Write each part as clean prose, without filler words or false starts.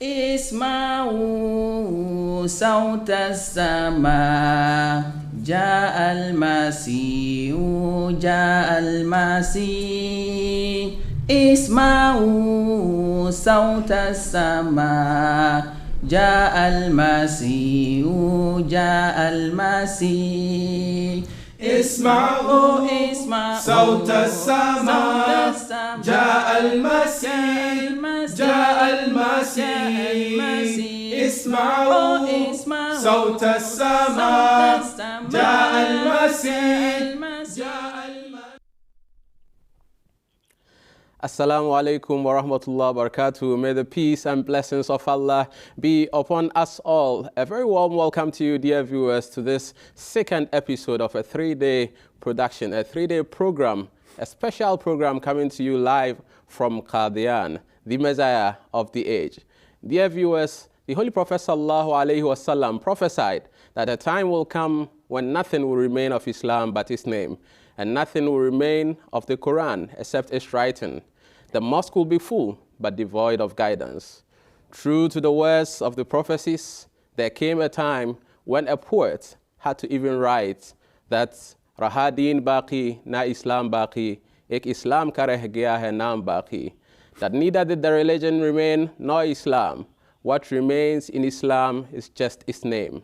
اسمعوا صوت السماء جاء المسيح جاء المسيح اسمعوا صوت السماء جاء المسيح جاء المسيح اسمعوا صوت السماء جاء المسيح جاء المسيح اسمعوا صوت السماء جاء المسيح جاء المسيح. Assalamu alaikum wa rahmatullahi wa barakatuh. May the peace and blessings of Allah be upon us all. A very warm welcome to you, dear viewers, to this second episode of a three-day production, a three-day program, a special program coming to you live from Qadian, the Messiah of the age. Dear viewers, the Holy Prophet sallallahu alaihi wasallam prophesied that a time will come when nothing will remain of Islam but its name, and nothing will remain of the Quran except its writing. The mosque will be full, but devoid of guidance. True to the words of the prophecies, there came a time when a poet had to even write that Raha deen baqi na Islam baqi, ek Islam ka reh gaya hai naam baqi. That neither did the religion remain nor Islam. What remains in Islam is just its name.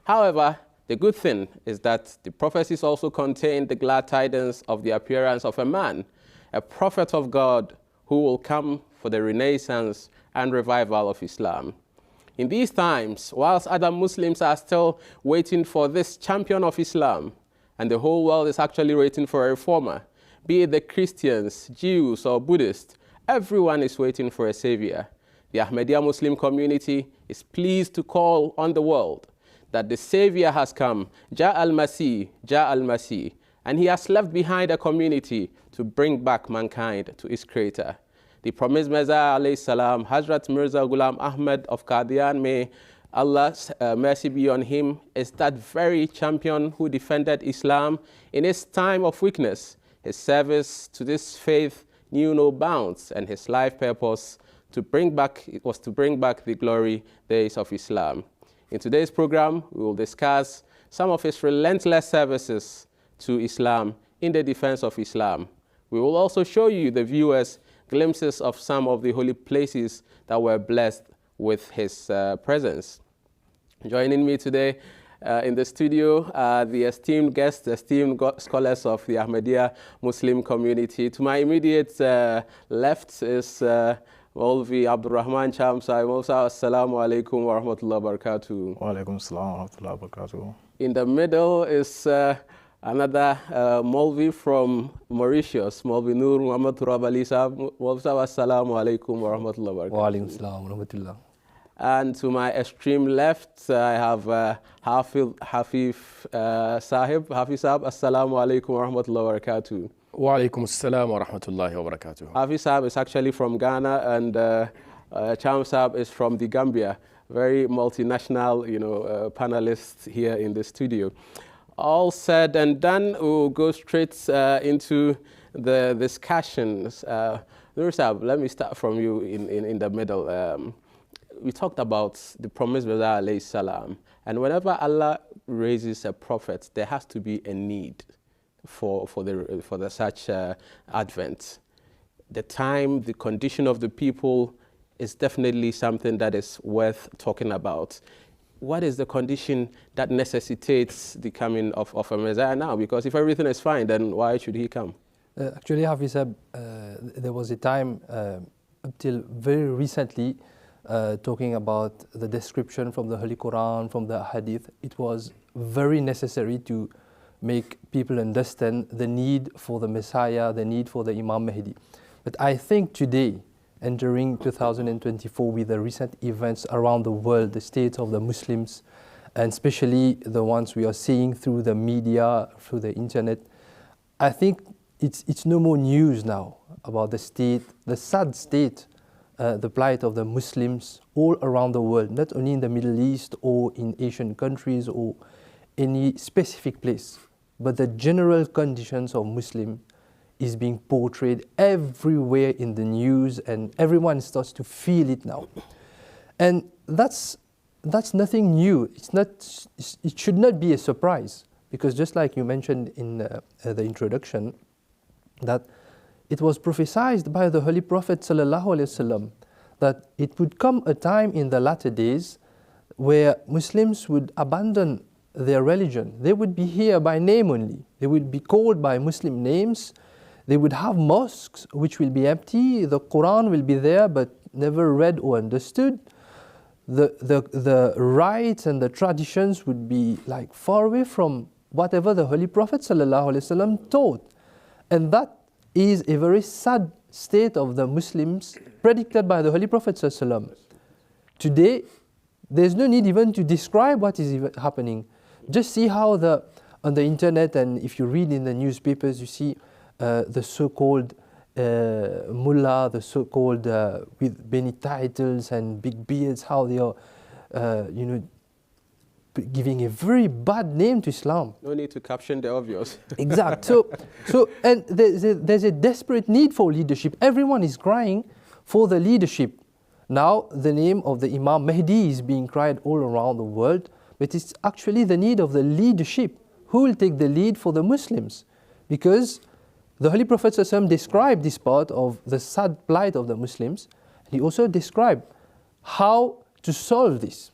However, the good thing is that the prophecies also contain the glad tidings of the appearance of a man, a prophet of God who will come for the renaissance and revival of Islam. In these times, whilst other Muslims are still waiting for this champion of Islam, and the whole world is actually waiting for a reformer, be it the Christians, Jews, or Buddhists, everyone is waiting for a savior. The Ahmadiyya Muslim community is pleased to call on the world that the savior has come, Ja al-Masih, Ja al-Masih, and he has left behind a community to bring back mankind to its creator. The promised Messiah, alayhi salam, Hazrat Mirza Ghulam Ahmad of Qadian, may Allah's mercy be on him, is that very champion who defended Islam in his time of weakness. His service to this faith knew no bounds, and his life purpose was to bring back the glory days of Islam. In today's program, we will discuss some of his relentless services to Islam in the defense of Islam. We will also show you, the viewers, glimpses of some of the holy places that were blessed with his presence. Joining me today in the studio are the esteemed guests, esteemed scholars of the Ahmadiyya Muslim community. To my immediate left is Maulvi Abdul Rahman Chamsai. Mausa, assalamu alaikum wa rahmatullahi wa barakatuh. Wa alaikum assalam wa rahmatullahi wa barakatuh. In the middle is another Maulvi from Mauritius, Maulvi Nur Muhammad Turab Ali Saab. Mausa, assalamu alaikum wa rahmatullahi wa barakatuh. Wa alaikum assalam wa rahmatullah. And to my extreme left, I have Hafif Sahib. Hafiz Saab, assalamu alaikum wa rahmatullahi wa barakatuh. Wa alaikum assalam wa rahmatullahi wa barakatuh. Hafiz Saab is actually from Ghana, and Cham Saab is from the Gambia. Very multinational, panelists here in the studio. All said and done, we'll go straight into the discussions. Nur Saab, let me start from you in the middle. We talked about the promised Messiah alayhi salam, and whenever Allah raises a prophet, there has to be a need for such advent. The time, the condition of the people is definitely something that is worth talking about. What is the condition that necessitates the coming of a Messiah now? Because if everything is fine, then why should he come? Actually, Hafiz, there was a time up till very recently talking about the description from the Holy Quran, from the Hadith. It was very necessary to make people understand the need for the Messiah, the need for the Imam Mahdi. But I think today, entering 2024 with the recent events around the world, the state of the Muslims, and especially the ones we are seeing through the media, through the internet, I think it's no more news now about the state, the sad state, the plight of the Muslims all around the world, not only in the Middle East or in Asian countries or any specific place, but the general conditions of Muslim is being portrayed everywhere in the news, and everyone starts to feel it now. And that's nothing new. It should not be a surprise, because just like you mentioned in the introduction, that it was prophesied by the Holy Prophet ﷺ that it would come a time in the latter days where Muslims would abandon their religion. They would be here by name only. They would be called by Muslim names. They would have mosques which will be empty. The Quran will be there but never read or understood. The rites and the traditions would be like far away from whatever the Holy Prophet ﷺ taught. And that is a very sad state of the Muslims predicted by the Holy Prophet ﷺ. Today, there's no need even to describe what is even happening. Just see how on the internet, and if you read in the newspapers, you see the so-called mullah, the so-called with many titles and big beards, how they are, giving a very bad name to Islam. No need to caption the obvious. Exact. So and there's a desperate need for leadership. Everyone is crying for the leadership. Now the name of the Imam Mahdi is being cried all around the world, but it's actually the need of the leadership. Who will take the lead for the Muslims? Because the Holy Prophet ﷺ described this part of the sad plight of the Muslims. He also described how to solve this.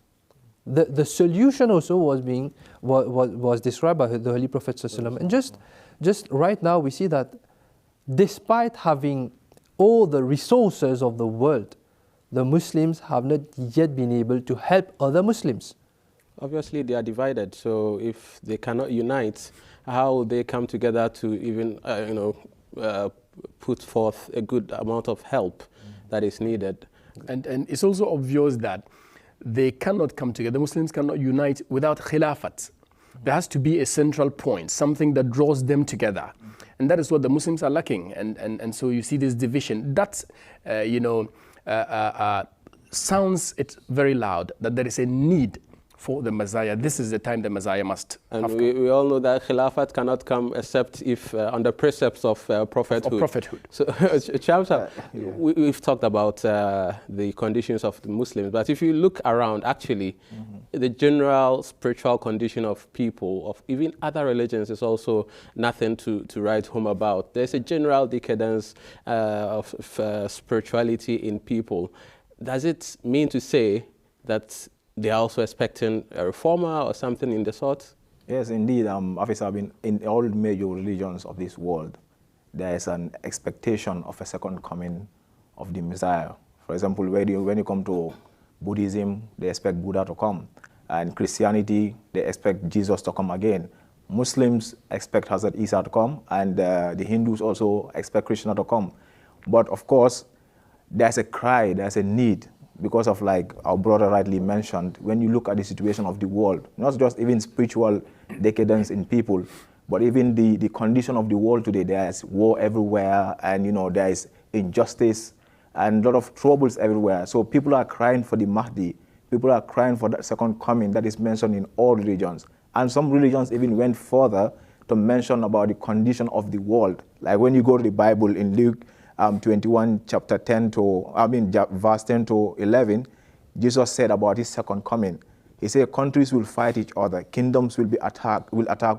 The solution also was described by the Holy Prophet ﷺ. And just right now we see that despite having all the resources of the world, the Muslims have not yet been able to help other Muslims. Obviously, they are divided. So if they cannot unite, how will they come together to even, put forth a good amount of help that is needed? And it's also obvious that they cannot come together. The Muslims cannot unite without khilafat. There has to be a central point, something that draws them together. And that is what the Muslims are lacking. And so you see this division. That, sounds it very loud, that there is a need for the Messiah. This is the time the Messiah must have come. We all know that Khilafat cannot come except if under precepts of prophethood. Of prophethood. So, Shamsa, we've talked about the conditions of the Muslims, but if you look around, actually, the general spiritual condition of people, of even other religions, is also nothing to write home about. There's a general decadence of spirituality in people. Does it mean to say that they are also expecting a reformer or something in the sort? Yes, indeed. Officer, in all major religions of this world, there is an expectation of a second coming of the Messiah. For example, when you come to Buddhism, they expect Buddha to come. And Christianity, they expect Jesus to come again. Muslims expect Hazrat Isa to come, and the Hindus also expect Krishna to come. But of course, there's a cry, there's a need, because of, like our brother rightly mentioned, when you look at the situation of the world, not just even spiritual decadence in people, but even the condition of the world today. There is war everywhere, and there is injustice and a lot of troubles everywhere. So people are crying for the Mahdi. People are crying for that second coming that is mentioned in all religions. And some religions even went further to mention about the condition of the world. Like when you go to the Bible in Luke 21, chapter 10 to, verse 10 to 11, Jesus said about his second coming. He said, countries will fight each other, kingdoms will attack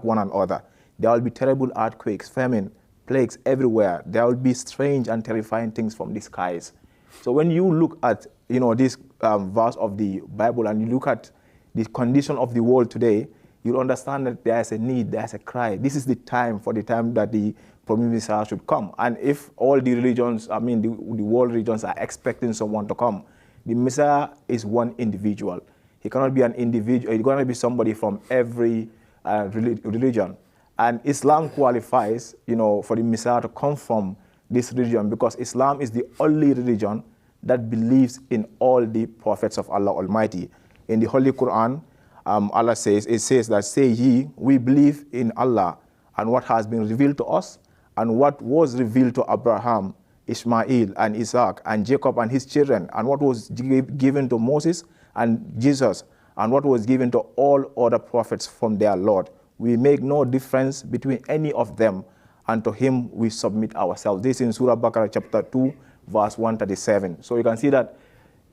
one another. There will be terrible earthquakes, famine, plagues everywhere. There will be strange and terrifying things from the skies. So when you look at, this verse of the Bible, and you look at the condition of the world today, you'll understand that there is a need, there is a cry. This is the time that the promised Messiah should come. And if all the religions, the world religions are expecting someone to come, the Messiah is one individual. He cannot be an individual. He's going to be somebody from every religion. And Islam qualifies, for the Messiah to come from this religion, because Islam is the only religion that believes in all the prophets of Allah Almighty. In the Holy Quran, Allah says, that, say ye, we believe in Allah and what has been revealed to us, and what was revealed to Abraham, Ishmael, and Isaac, and Jacob and his children, and what was given to Moses and Jesus, and what was given to all other prophets from their Lord. We make no difference between any of them, and to him we submit ourselves. This is in Surah Baqarah chapter 2, verse 137. So you can see that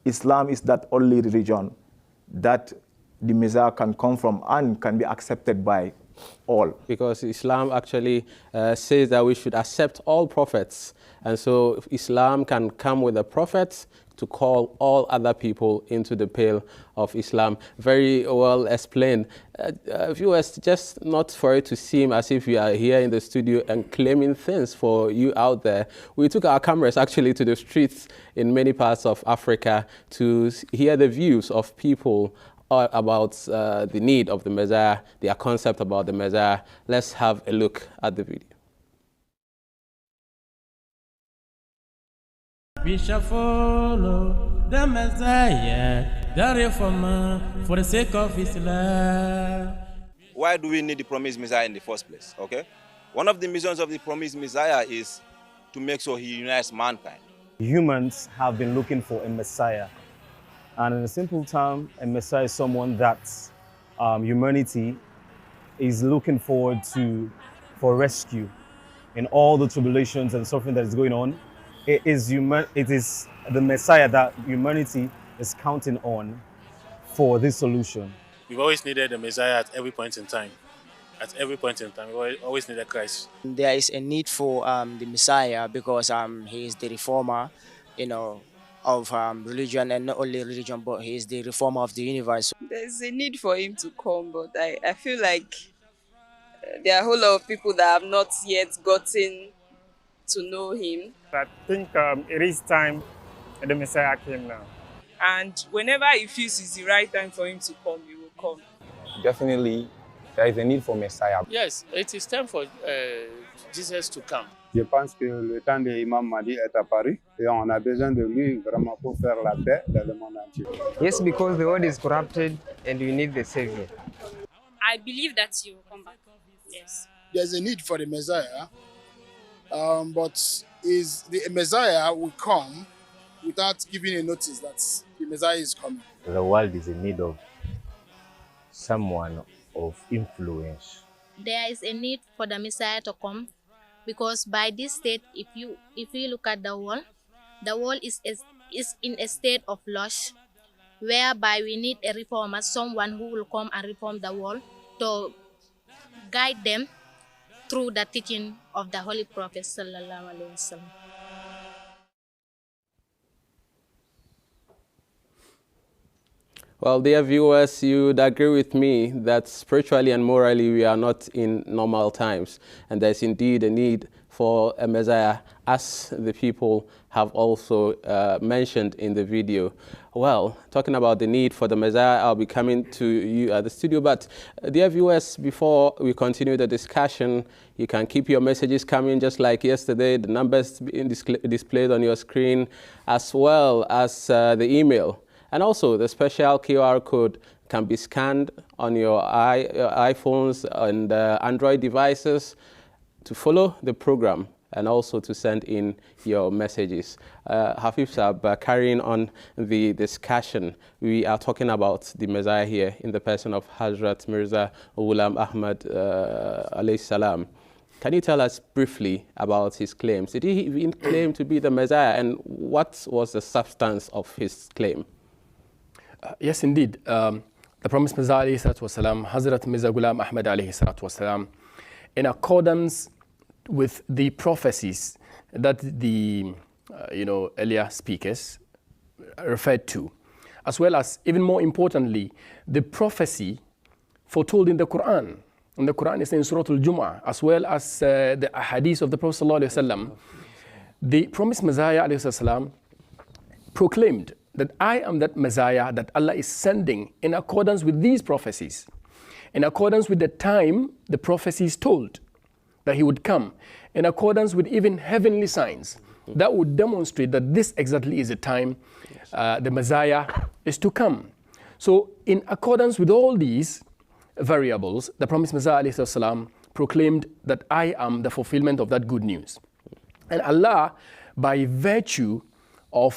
Islam is that only religion that the Messiah can come from and can be accepted by all. Because Islam actually says that we should accept all prophets. And so Islam can come with the prophets to call all other people into the pale of Islam. Very well explained. Viewers, just not for it to seem as if we are here in the studio and claiming things for you out there. We took our cameras actually to the streets in many parts of Africa to hear the views of people about the need of the Messiah, their concept about the Messiah. Let's have a look at the video. We shall follow the Messiah, the reformer, for the sake of Islam. Why do we need the promised Messiah in the first place? Okay, one of the missions of the promised Messiah is to make sure he unites mankind. Humans have been looking for a Messiah. And in a simple term, a Messiah is someone that humanity is looking forward to for rescue in all the tribulations and suffering that is going on. It is the Messiah that humanity is counting on for this solution. We've always needed a Messiah at every point in time. At every point in time, we always needed Christ. There is a need for the Messiah because he is the reformer, of religion, and not only religion, but he is the reformer of the universe. There's a need for him to come, but I feel like there are a whole lot of people that have not yet gotten to know him. I think it is time the Messiah came now. And whenever he feels it's the right time for him to come, he will come. Definitely, there is a need for Messiah. Yes, it is time for Jesus to come. Je pense que le temps de Imam Mahdi est apparu et on a besoin de lui vraiment pour faire la paix dans le monde entier. Yes, because the world is corrupted and we need the Savior. I believe that he will come back. Yes. There's a need for the Messiah, but the Messiah will come without giving a notice that the Messiah is coming. The world is in need of someone of influence. There is a need for the Messiah to come because by this state, if you look at the world is in a state of loss, whereby we need a reformer, someone who will come and reform the world to guide them through the teaching of the Holy Prophet Sallallahu Alaihi Wasallam. Well, dear viewers, you would agree with me that spiritually and morally we are not in normal times. And there's indeed a need for a Messiah, as the people have also mentioned in the video. Well, talking about the need for the Messiah, I'll be coming to you at the studio. But dear viewers, before we continue the discussion, you can keep your messages coming just like yesterday. The numbers being displayed on your screen, as well as the email. And also, the special QR code can be scanned on your iPhones and Android devices to follow the program and also to send in your messages. Hafif Saab, carrying on the discussion, we are talking about the Messiah here in the person of Hazrat Mirza Ghulam Ahmad alayhi salam. Can you tell us briefly about his claims? Did he even claim to be the Messiah, and what was the substance of his claim? Yes, indeed. The promised Messiah, Hazrat Mirza Ghulam Ahmad alayhi salatu wasalam, in accordance with the prophecies that the earlier speakers referred to, as well as, even more importantly, the prophecy foretold in the Quran. And the Quran is in Surah Al-Jum'ah, as well as the hadith of the Prophet sallallahu alaihi wasallam. The promised Messiah alayhi salam proclaimed that I am that Messiah that Allah is sending in accordance with these prophecies, in accordance with the time the prophecies told that he would come, in accordance with even heavenly signs that would demonstrate that this exactly is the time the Messiah is to come. So in accordance with all these variables, the promised Messiah alayhi salam proclaimed that I am the fulfillment of that good news. And Allah, by virtue of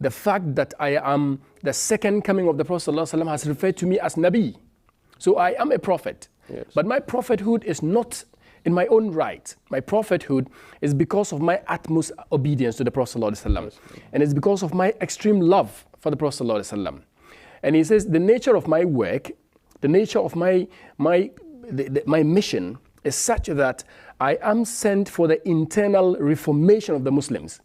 the fact that I am the second coming of the Prophet ﷺ, has referred to me as Nabi. So I am a prophet. Yes. But my prophethood is not in my own right. My prophethood is because of my utmost obedience to the Prophet ﷺ. And it's because of my extreme love for the Prophet ﷺ. And he says, the nature of my work, the nature of my mission is such that I am sent for the internal reformation of the Muslims.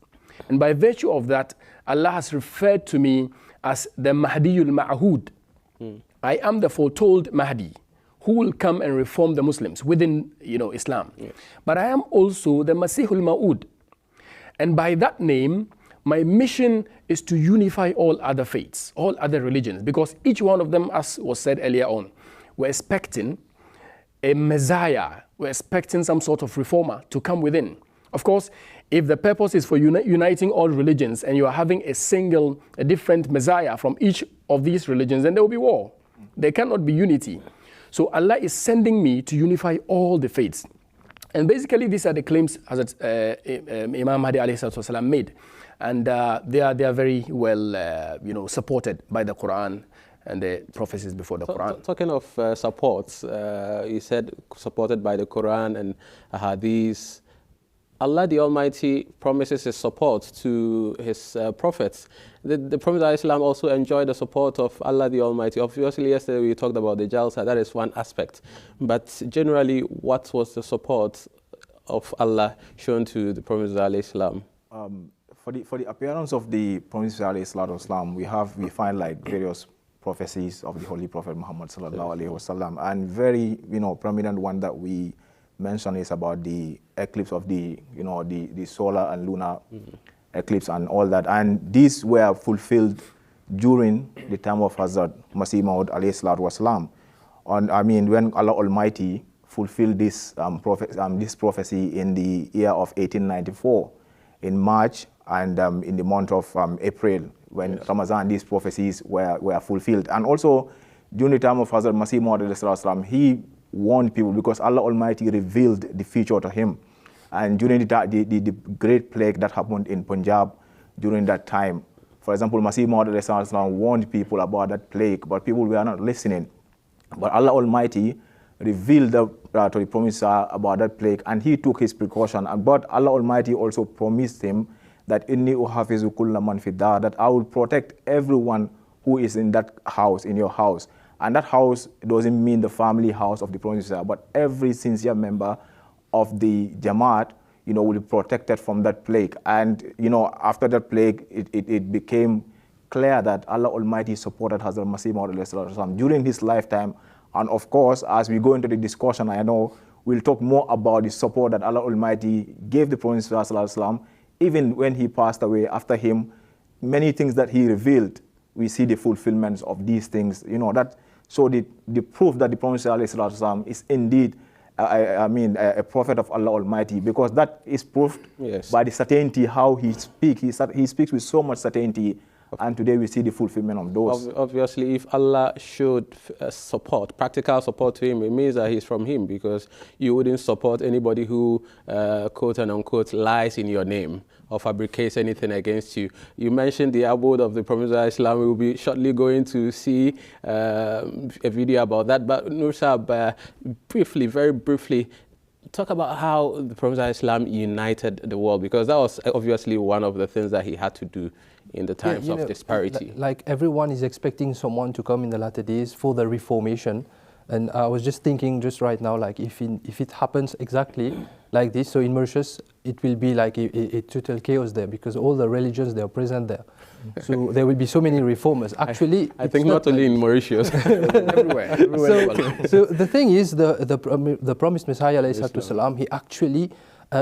And by virtue of that, Allah has referred to me as the Mahdiul Ma'hud. I am the foretold Mahdi who will come and reform the Muslims within Islam. But I am also the Masihul Ma'ud. And by that name, my mission is to unify all other faiths, all other religions, because each one of them, as was said earlier on, we're expecting a Messiah, we're expecting some sort of reformer to come within. Of course, if the purpose is for uniting all religions and you are having a different Messiah from each of these religions, then there will be war. There cannot be unity. So Allah is sending me to unify all the faiths. And basically these are the claims Hazrat Imam Mahdi ﷺ made. And they are very well supported by the Quran and the prophecies before the Quran. Talking of support, you said supported by the Quran and Hadith. Allah the Almighty promises his support to his prophets. The Prophet ﷺ also enjoyed the support of Allah the Almighty. Obviously, yesterday we talked about the Jalsa, that is one aspect. But generally, what was the support of Allah shown to the Prophet ﷺ? For the appearance of the Prophet ﷺ, we find like various prophecies of the Holy Prophet Muhammad sallallahu alaihi wasallam, and very prominent one that we mention is about the eclipse of the solar and lunar eclipse and all that, and these were fulfilled during the time of Hazrat Masih Maud alayhi salatu wasalam. When Allah Almighty fulfilled this prophecy in the year of 1894 in March and in the month of April, when Ramadan, these prophecies were fulfilled. And also during the time of Hazrat Masih Maud alayhi salatu wasalam, he warned people because Allah Almighty revealed the future to him. And during the great plague that happened in Punjab during that time, for example, Masih Maud alayhi salatu wasalam warned people about that plague, but people were not listening. But Allah Almighty revealed to the Prophet about that plague, and he took his precaution. But Allah Almighty also promised him that inni uhafizu kulla man fi dar, that I will protect everyone who is in that house, in your house. And that house doesn't mean the family house of the Prophet, but every sincere member of the Jamaat, will be protected from that plague. And, after that plague, it became clear that Allah Almighty supported Hazrat Masih Maud during his lifetime. And of course, as we go into the discussion, I know we'll talk more about the support that Allah Almighty gave the Prophet even when he passed away. After him, many things that he revealed, we see the fulfillments of these things, So the proof that the Prophet ﷺ is indeed, a prophet of Allah Almighty, because that is proved by the certainty how he speaks. He speaks with so much certainty, and today we see the fulfillment of those. Obviously, if Allah showed support, practical support to him, it means that he's from him, because you wouldn't support anybody who, quote and unquote, lies in your name or fabricates anything against you. You mentioned the abode of the Prophet ﷺ. We will be shortly going to see a video about that. But Nur Sahab, very briefly, talk about how the Prophet ﷺ united the world, because that was obviously one of the things that he had to do in the times of disparity. Like everyone is expecting someone to come in the latter days for the reformation. And I was just thinking just right now, like if it happens exactly like this, so in Mauritius, it will be like a total chaos there, because all the religions, they are present there. So there will be so many reformers. Actually, I think not only in Mauritius, everywhere. So the thing is, the promised Messiah, ﷺ, he actually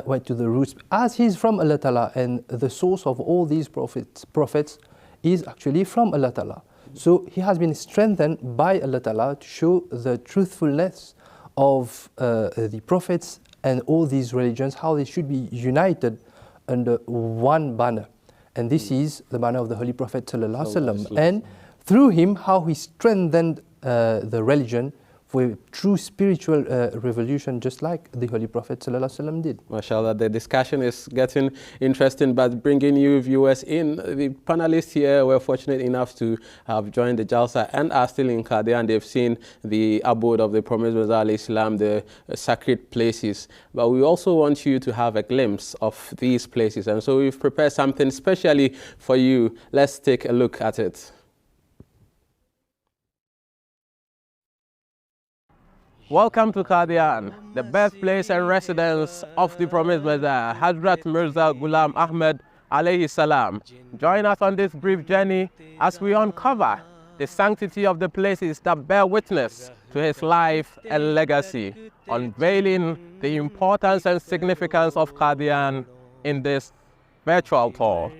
went to the roots, as he's from Allah Ta'ala, and the source of all these prophets is actually from Allah Ta'ala. So he has been strengthened by Allah Ta'ala to show the truthfulness of the prophets and all these religions, how they should be united under one banner. And this is the banner of the Holy Prophet ﷺ. And through him, how he strengthened the religion for a true spiritual revolution, just like the Holy Prophet ﷺ did. MashaAllah, the discussion is getting interesting, but bringing you viewers in. The panelists here were fortunate enough to have joined the Jalsa and are still in Qadian. They've seen the abode of the Promised Messiah, Islam, the sacred places. But we also want you to have a glimpse of these places. And so we've prepared something specially for you. Let's take a look at it. Welcome to Qadian, the birthplace and residence of the Promised Messiah, Hazrat Mirza Ghulam Ahmad alayhi salam. Join us on this brief journey as we uncover the sanctity of the places that bear witness to his life and legacy, unveiling the importance and significance of Qadian in this virtual tour.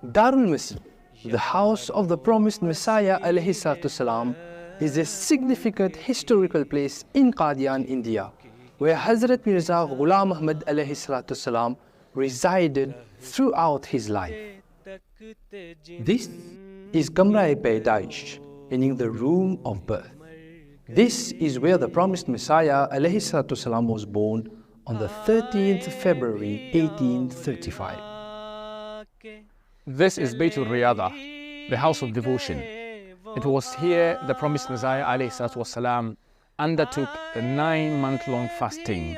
Darul Masjid, the house of the Promised Messiah alayhi salatu salam, is a significant historical place in Qadian, India, where Hazrat Mirza Ghulam Ahmad alayhi salatu salam resided throughout his life. This is Kamra-e Paidaish, meaning the room of birth. This is where the Promised Messiah alayhi salatu salam was born on the 13th February 1835. This is Baytul Riyada, the house of devotion. It was here the Promised Messiah ﷺ undertook a 9-month-long fasting,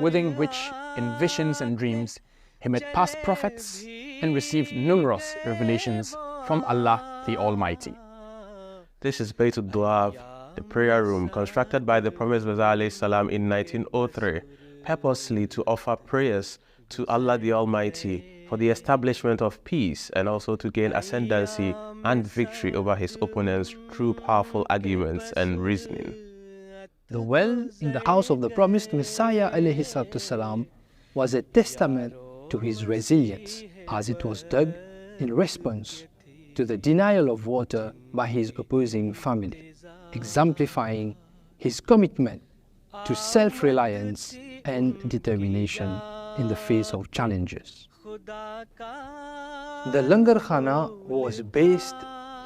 within which, in visions and dreams, he met past prophets and received numerous revelations from Allah the Almighty. This is Baytul Du'ab, the prayer room constructed by the Promised Messiah ﷺ in 1903, purposely to offer prayers to Allah the Almighty for the establishment of peace and also to gain ascendancy and victory over his opponents through powerful arguments and reasoning. The well in the house of the Promised Messiah ﷺ was a testament to his resilience, as it was dug in response to the denial of water by his opposing family, exemplifying his commitment to self-reliance and determination in the face of challenges. The Langar Khana was based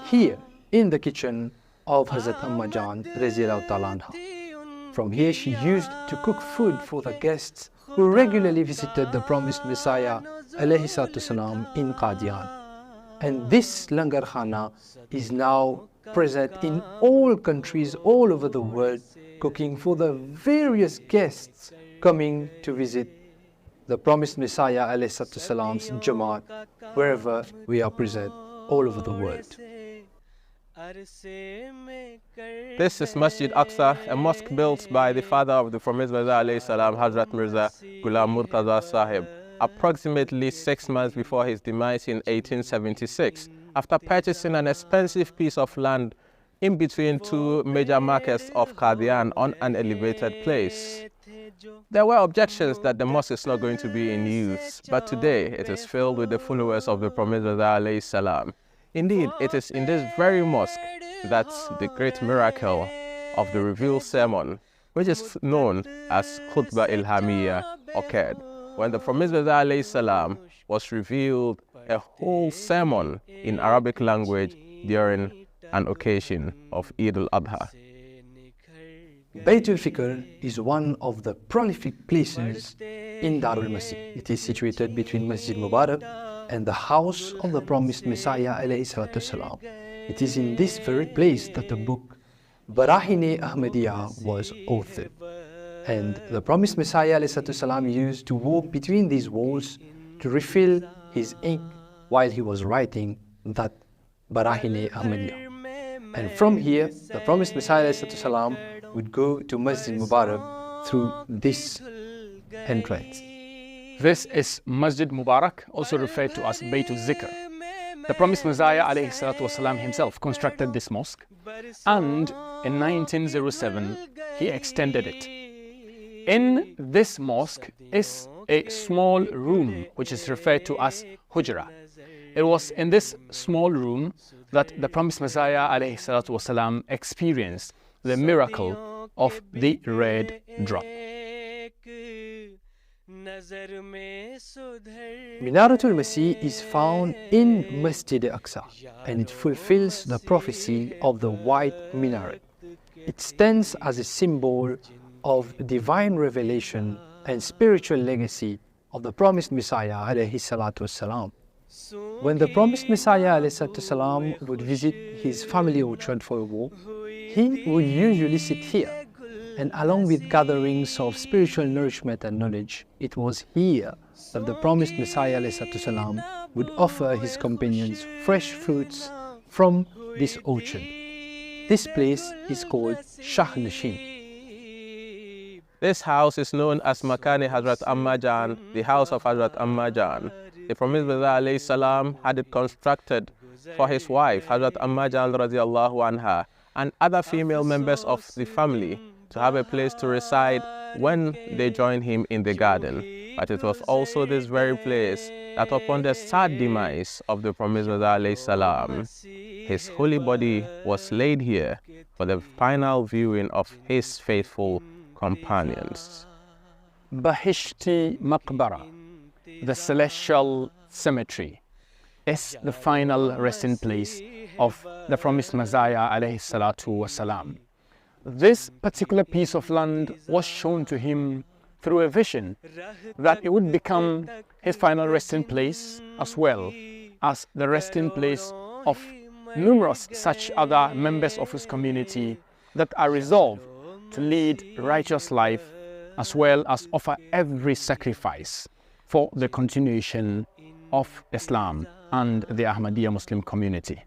here in the kitchen of Hazrat Amma Jan Raziyallahu Ta'ala Anha. From here she used to cook food for the guests who regularly visited the Promised Messiah alayhi salatu salam in Qadian. And this Langar Khana is now present in all countries all over the world, cooking for the various guests coming to visit the Promised Messiah ﷺ's Jamaat, wherever we are present all over the world. This is Masjid Aqsa, a mosque built by the father of the Promised Messiah ﷺ, Hazrat Mirza Ghulam Murtaza Sahib, approximately 6 months before his demise in 1876, after purchasing an expensive piece of land in between two major markets of Qadian on an elevated place. There were objections that the mosque is not going to be in use, but today it is filled with the followers of the Promised Messiah alayhi salam. Indeed, it is in this very mosque that the great miracle of the revealed sermon, which is known as Khutbah Ilhamiyya, occurred, when the Promised Messiah alayhi salam was revealed a whole sermon in Arabic language during an occasion of Eid al-Adha. Baytul Fikr is one of the prolific places in Darul Masjid. It is situated between Masjid Mubarak and the house of the Promised Messiah alayhi salatu salam. It is in this very place that the book Barahine Ahmadiyya was authored. And the Promised Messiah alayhi salatu salam used to walk between these walls to refill his ink while he was writing that Barahine Ahmadiyya. And from here, the Promised Messiah alayhi salatu salam would go to Masjid Mubarak through this entrance. This is Masjid Mubarak, also referred to as Baytul Zikr. The Promised Messiah ﷺ himself constructed this mosque, and in 1907 he extended it. In this mosque is a small room which is referred to as Hujra. It was in this small room that the Promised Messiah ﷺ experienced the miracle of the red drop. Minaratul Masih is found in Masjid Aqsa, and it fulfills the prophecy of the white minaret. It stands as a symbol of divine revelation and spiritual legacy of the promised Messiah alayhi salatu wassalam. When the promised Messiah alayhi salatu wassalam would visit his family orchard for a walk, he would usually sit here, and along with gatherings of spiritual nourishment and knowledge, it was here that the promised Messiah alayhi salatu wassalam would offer his companions fresh fruits from this orchard. This place is called Shah Nashim. This house is known as Makani Hazrat Ammajan, the house of Hazrat Ammajan. The Prophet alayhi salam had it constructed for his wife, Hazrat Ammajan radiallahu anha, and other female members of the family to have a place to reside when they joined him in the garden. But it was also this very place that upon the sad demise of the Prophet alayhi salam, his holy body was laid here for the final viewing of his faithful companions. Bahishti Maqbara, the celestial cemetery, is the final resting place of the promised Messiah alayhi salatu wasalam. This particular piece of land was shown to him through a vision that it would become his final resting place, as well as the resting place of numerous such other members of his community that are resolved to lead righteous life, as well as offer every sacrifice for the continuation of Islam and the Ahmadiyya Muslim community.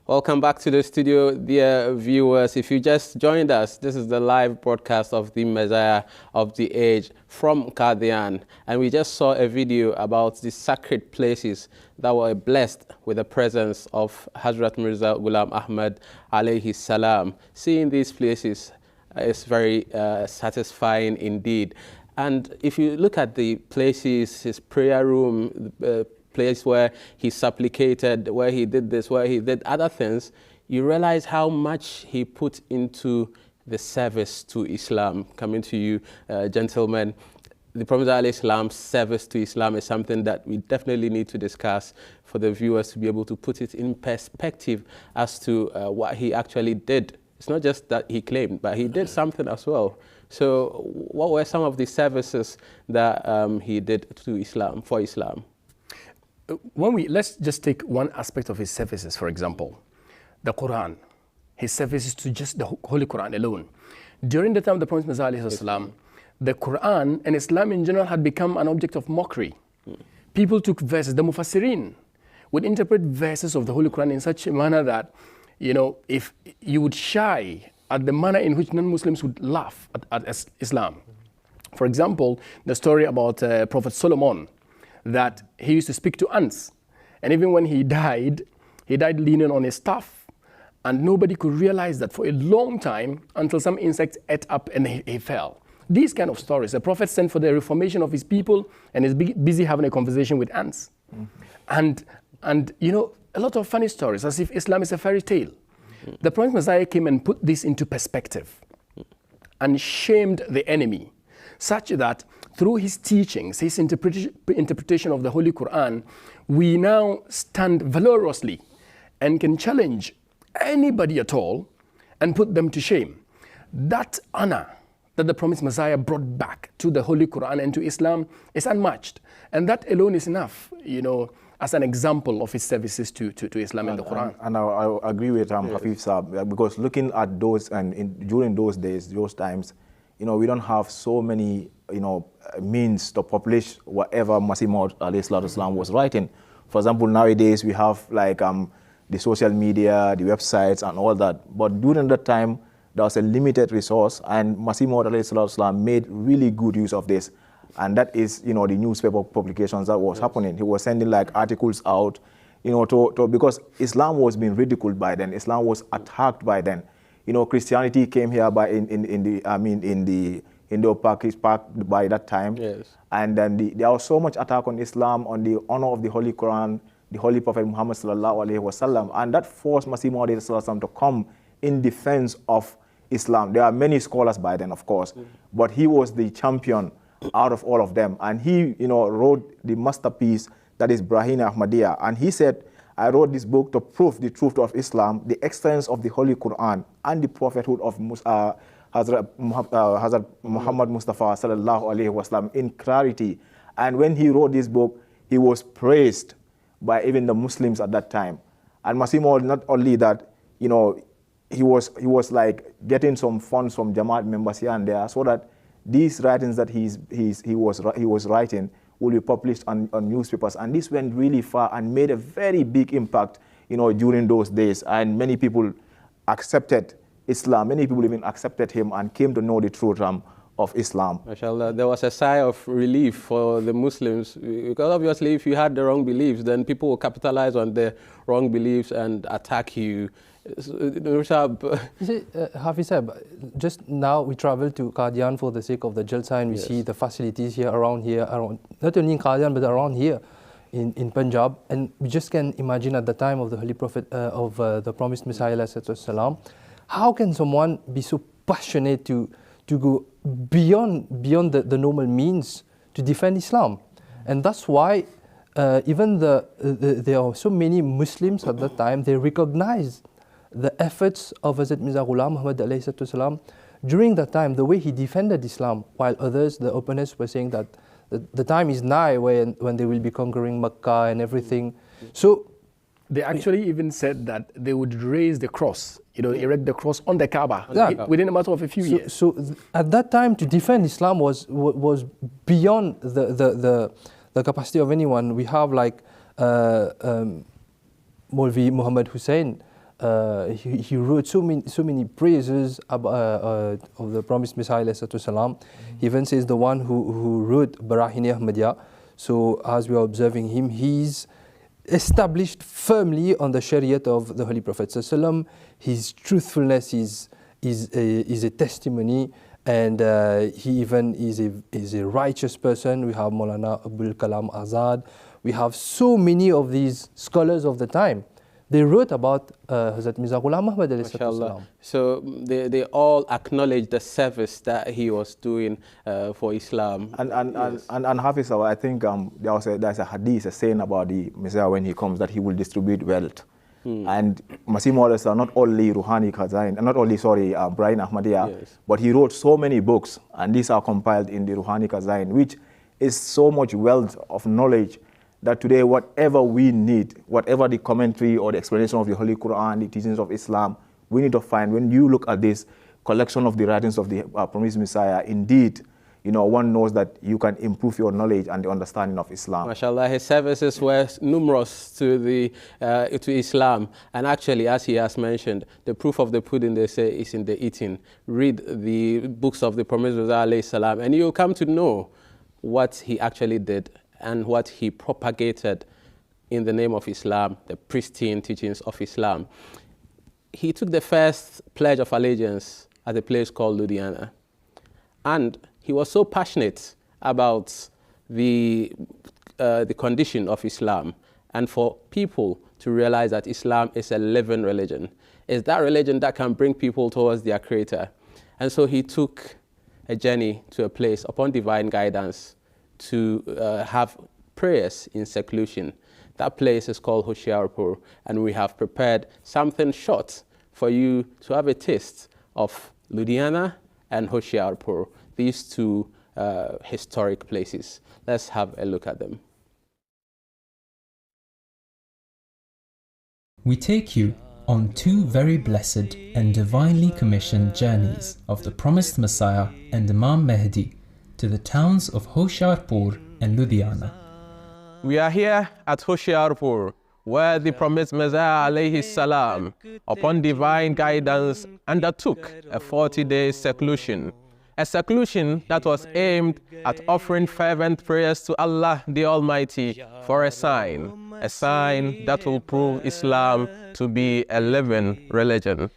Welcome back to the studio, dear viewers. If you just joined us, this is the live broadcast of the Messiah of the Age from Qadian. And we just saw a video about the sacred places that were blessed with the presence of Hazrat Mirza Ghulam Ahmad alayhi salam. Seeing these places is very satisfying indeed. And if you look at the places, his prayer room, place where he supplicated, where he did this, where he did other things, you realize how much he put into the service to Islam. Coming to you, gentlemen, the Prophet ﷺ's service to Islam is something that we definitely need to discuss for the viewers to be able to put it in perspective as to what he actually did. It's not just that he claimed, but he did something as well. So what were some of the services that he did to Islam, for Islam? Let's just take one aspect of his services, for example, the Quran, his services to just the Holy Quran alone. During the time of the Prophet Muhammad, the Quran and Islam in general had become an object of mockery. People took verses, the Mufassirin would interpret verses of the Holy Quran in such a manner that, you know, if you would shy at the manner in which non-Muslims would laugh at Islam. For example, the story about Prophet Solomon, that he used to speak to ants. And even when he died leaning on a staff. And nobody could realize that for a long time until some insects ate up and he fell. These kind of stories. The Prophet sent for the reformation of his people and is busy having a conversation with ants. And you know, a lot of funny stories, as if Islam is a fairy tale. The Prophet Messiah came and put this into perspective and shamed the enemy, such that through his teachings, his interpretation of the Holy Quran, we now stand valorously and can challenge anybody at all and put them to shame. That honor that the promised Messiah brought back to the Holy Quran and to Islam is unmatched. And that alone is enough, you know, as an example of his services to Islam and the Quran. And I agree with Hafiz Saab, because looking at those, and during those days, those times, you know, we don't have so many, you know, means to publish whatever Masih Maud was writing. For example, nowadays we have like the social media, the websites and all that. But during that time, there was a limited resource, and Masih Maud made really good use of this. And that is, you know, the newspaper publications that was happening. He was sending like articles out, you know, because Islam was being ridiculed by then. Islam was attacked by then. You know, Christianity came here in the Indo-Pak by that time. Yes. And then there was so much attack on Islam, on the honor of the Holy Quran, the Holy Prophet Muhammad sallallahu alaihi wasallam, and that forced Masih Maud to come in defense of Islam. There are many scholars by then, of course, but he was the champion out of all of them. And he, wrote the masterpiece that is Brahina Ahmadiyya. And he said, I wrote this book to prove the truth of Islam, the excellence of the Holy Quran, and the prophethood of Hazrat Muhammad Mustafa sallallahu alaihi wasallam in clarity. And when he wrote this book, he was praised by even the Muslims at that time. And Masimo, not only that, he was like getting some funds from Jamaat members here and there, so that these writings that he was writing will be published on newspapers. And this went really far and made a very big impact, during those days. And many people accepted Islam. Many people even accepted him and came to know the truth of Islam. MashaAllah, there was a sigh of relief for the Muslims, because obviously if you had the wrong beliefs, then people will capitalize on the wrong beliefs and attack you. You see, Hafiz Sahib, just now we traveled to Qadian for the sake of the Jalsa, and we see the facilities around, not only in Qadian but around here in Punjab, and we just can imagine at the time of the Holy Prophet, of the Promised Messiah ﷺ, how can someone be so passionate to go beyond the normal means to defend Islam? And that's why even there are so many Muslims at that time, they recognized the efforts of Hazrat Mirza Ghulam Muhammad alayhi salatu during that time, the way he defended Islam, while others, the opponents, were saying that the time is nigh when they will be conquering Mecca and everything. So they actually even said that they would raise the cross, erect the cross on the Kaaba within a matter of a few years. So at that time, to defend Islam was beyond the capacity of anyone. We have like Maulvi Muhammad Hussain. He wrote so many praises of the Promised Messiah ﷺ. He even says the one who wrote Barahini Ahmadiyya. So as we are observing him, he's established firmly on the Shariat of the Holy Prophet ﷺ. His truthfulness is a testimony, and he even is a righteous person. We have Maulana Abul Kalam Azad. We have so many of these scholars of the time. They wrote about Hazrat Mirza Ghulam Muhammad alayhi salatu. So they all acknowledge the service that he was doing for Islam. And Hafiz, I think there's a hadith, a saying about the Messiah when he comes, that he will distribute wealth. And Masih Maud are not only Ruhani Khazain, not only, Brian Ahmadiyya, but he wrote so many books, and these are compiled in the Ruhani Khazain, which is so much wealth of knowledge that today whatever we need, whatever the commentary or the explanation of the Holy Quran, the teachings of Islam, we need to find. When you look at this collection of the writings of the Promised Messiah, indeed, one knows that you can improve your knowledge and the understanding of Islam. MashaAllah, his services were numerous to Islam. And actually, as he has mentioned, the proof of the pudding, they say, is in the eating. Read the books of the Promised Messiah alayhi salam, and you'll come to know what he actually did and what he propagated in the name of Islam, the pristine teachings of Islam. He took the first pledge of allegiance at a place called Ludhiana. And he was so passionate about the condition of Islam, and for people to realize that Islam is a living religion. It's that religion that can bring people towards their Creator. And so he took a journey to a place upon divine guidance to have prayers in seclusion. That place is called Hoshiarpur, and we have prepared something short for you to have a taste of Ludhiana and Hoshiarpur, these two historic places. Let's have a look at them. We take you on two very blessed and divinely commissioned journeys of the Promised Messiah and Imam Mahdi to the towns of Hoshiarpur and Ludhiana. We are here at Hoshiarpur, where the Promised Messiah alayhi salam, upon divine guidance, undertook a 40-day seclusion. A seclusion that was aimed at offering fervent prayers to Allah the Almighty for a sign that will prove Islam to be a living religion.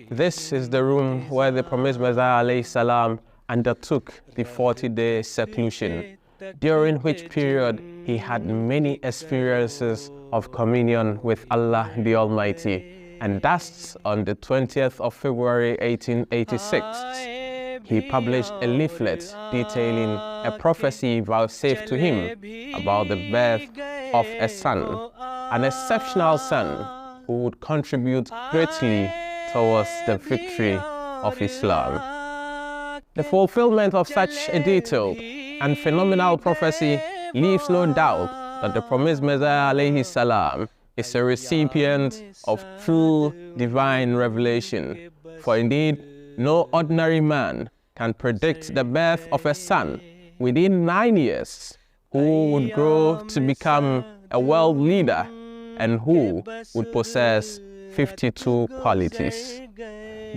This is the room where the Promised Messiah alayhi salam undertook the 40-day seclusion, during which period he had many experiences of communion with Allah the Almighty. and that's on the 20th of February 1886. He published a leaflet detailing a prophecy vouchsafed to him about the birth of a son, an exceptional son who would contribute greatly towards the victory of Islam. The fulfillment of such a detailed and phenomenal prophecy leaves no doubt that the promised Messiah alayhi salam is a recipient of true divine revelation. For indeed, no ordinary man can predict the birth of a son within 9 years who would grow to become a world leader and who would possess 52 qualities.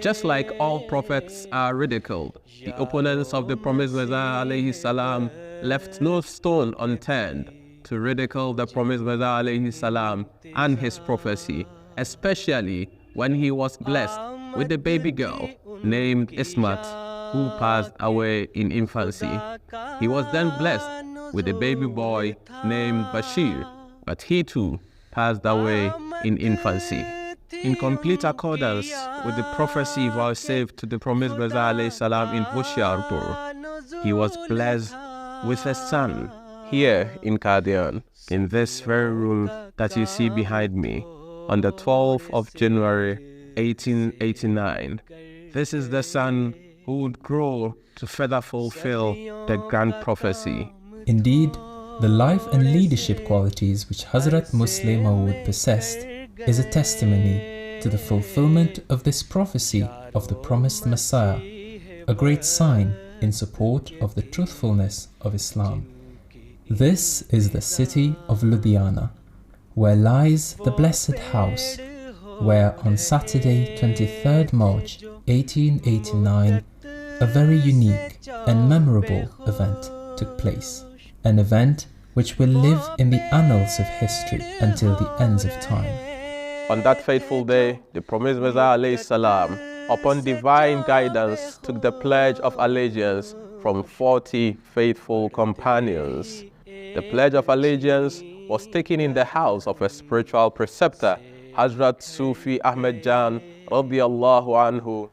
Just like all prophets are ridiculed, the opponents of the promised Messiah alayhi salam left no stone unturned to ridicule the promised Messiah alayhi salam and his prophecy, especially when he was blessed with a baby girl named Ismat, who passed away in infancy. He was then blessed with a baby boy named Bashir, but he too passed away in infancy. In complete accordance with the prophecy vouchsafed to the promised Messiah alayhi salam in Hoshiarpur, he was blessed with a son here in Qadian, in this very room that you see behind me, on the 12th of January 1889. This is the son who would grow to further fulfill the grand prophecy. Indeed, the life and leadership qualities which Hazrat Musleh Maud possessed is a testimony to the fulfillment of this prophecy of the promised Messiah, a great sign in support of the truthfulness of Islam. This is the city of Ludhiana, where lies the blessed house, where on Saturday 23rd March 1889, a very unique and memorable event took place, an event which will live in the annals of history until the ends of time. On that fateful day, the promised Messiah alayhi salam, upon divine guidance, took the pledge of allegiance from 40 faithful companions. The pledge of allegiance was taken in the house of a spiritual preceptor, Hazrat Sufi Ahmed Jan radiyallahu anhu.